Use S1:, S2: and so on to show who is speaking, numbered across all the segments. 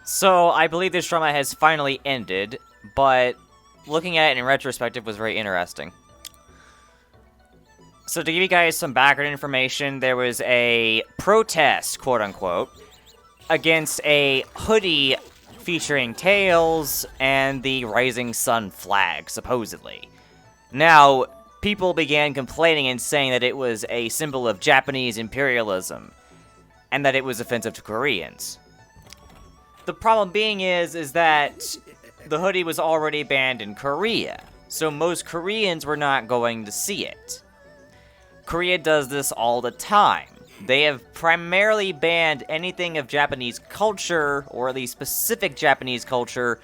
S1: So, I believe this drama has finally ended, but looking at it in retrospective was very interesting. So to give you guys some background information, there was a protest, quote-unquote, against a hoodie featuring tails and the rising sun flag, supposedly. Now, people began complaining and saying that it was a symbol of Japanese imperialism, and that it was offensive to Koreans. The problem being is that the hoodie was already banned in Korea, so most Koreans were not going to see it. Korea does this all the time. They have primarily banned anything of Japanese culture, or the specific Japanese culture,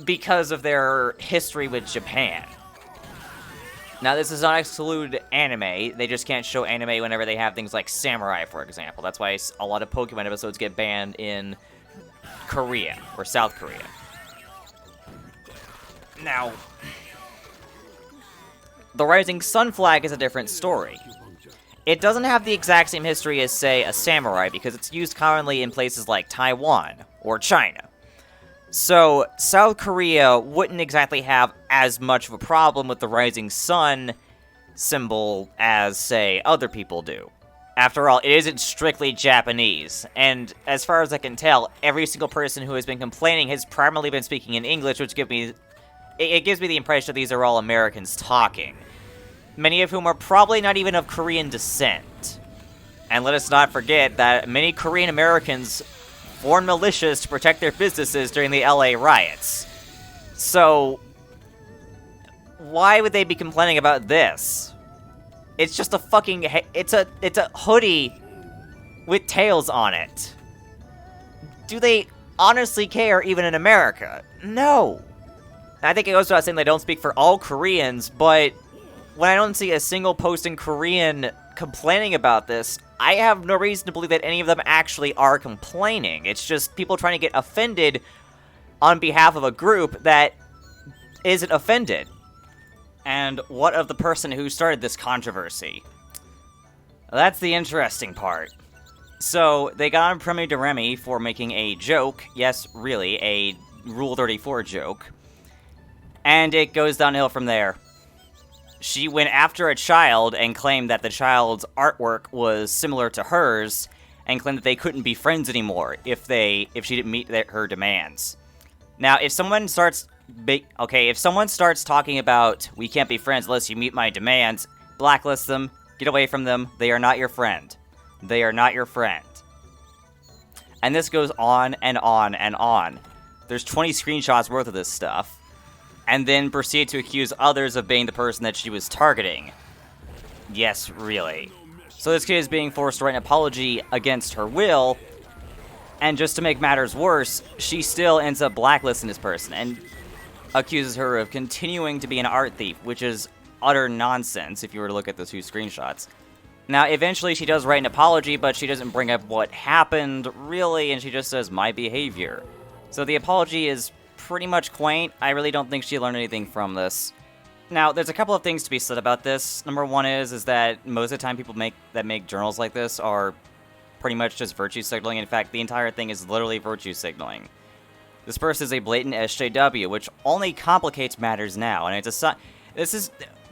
S1: because of their history with Japan. Now, this does not exclude anime. They just can't show anime whenever they have things like samurai, for example. That's why a lot of Pokemon episodes get banned in Korea, or South Korea. Now, the Rising Sun flag is a different story. It doesn't have the exact same history as, say, a samurai, because it's used commonly in places like Taiwan or China. So, South Korea wouldn't exactly have as much of a problem with the Rising Sun symbol as, say, other people do. After all, it isn't strictly Japanese, and as far as I can tell, every single person who has been complaining has primarily been speaking in English, which gives me the impression that these are all Americans talking. Many of whom are probably not even of Korean descent. And let us not forget that many Korean Americans formed militias to protect their businesses during the LA riots. So, why would they be complaining about this? It's just a fucking, it's a hoodie with tails on it. Do they honestly care even in America? No. I think it goes without saying they don't speak for all Koreans, but when I don't see a single post in Korean complaining about this, I have no reason to believe that any of them actually are complaining. It's just people trying to get offended on behalf of a group that isn't offended. And what of the person who started this controversy? That's the interesting part. So, they got on Premier de Remy for making a joke, yes, really, a Rule 34 joke, and it goes downhill from there. She went after a child and claimed that the child's artwork was similar to hers, and claimed that they couldn't be friends anymore if she didn't meet her demands. Now, if someone starts talking about, we can't be friends unless you meet my demands, blacklist them, get away from them, they are not your friend. They are not your friend. And this goes on and on and on. There's 20 screenshots worth of this stuff. And then proceed to accuse others of being the person that she was targeting. Yes, really. So this kid is being forced to write an apology against her will, and just to make matters worse, she still ends up blacklisting this person, and accuses her of continuing to be an art thief, which is utter nonsense if you were to look at the two screenshots. Now, eventually she does write an apology, but she doesn't bring up what happened, really, and she just says, my behavior. So the apology is pretty much quaint. I really don't think she learned anything from this. Now, there's a couple of things to be said about this. Number one is that most of the time people that make journals like this are pretty much just virtue signaling. In fact, the entire thing is literally virtue signaling. This person is a blatant SJW, which only complicates matters now, and it's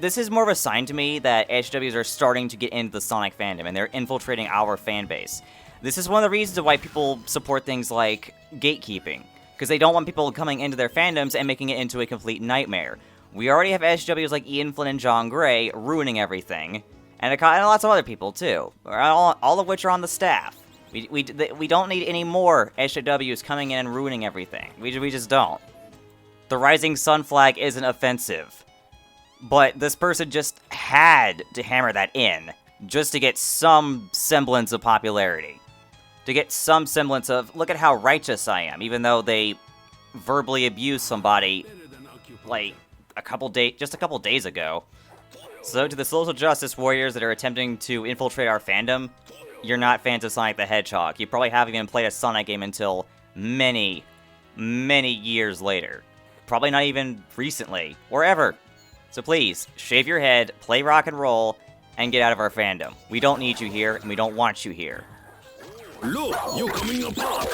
S1: this is more of a sign to me that SJWs are starting to get into the Sonic fandom, and they're infiltrating our fan base. This is one of the reasons why people support things like gatekeeping, because they don't want people coming into their fandoms and making it into a complete nightmare. We already have SJWs like Ian Flynn and John Gray ruining everything, and lots of other people too, all of which are on the staff. We don't need any more SJWs coming in and ruining everything. We just don't. The Rising Sun flag isn't offensive, but this person just had to hammer that in just to get some semblance of popularity. To get some semblance of, look at how righteous I am, even though they verbally abused somebody, like, just a couple days ago. So to the social justice warriors that are attempting to infiltrate our fandom, you're not fans of Sonic the Hedgehog. You probably haven't even played a Sonic game until many, many years later. Probably not even recently, or ever. So please, shave your head, play rock and roll, and get out of our fandom. We don't need you here, and we don't want you here.
S2: Look, you're coming apart.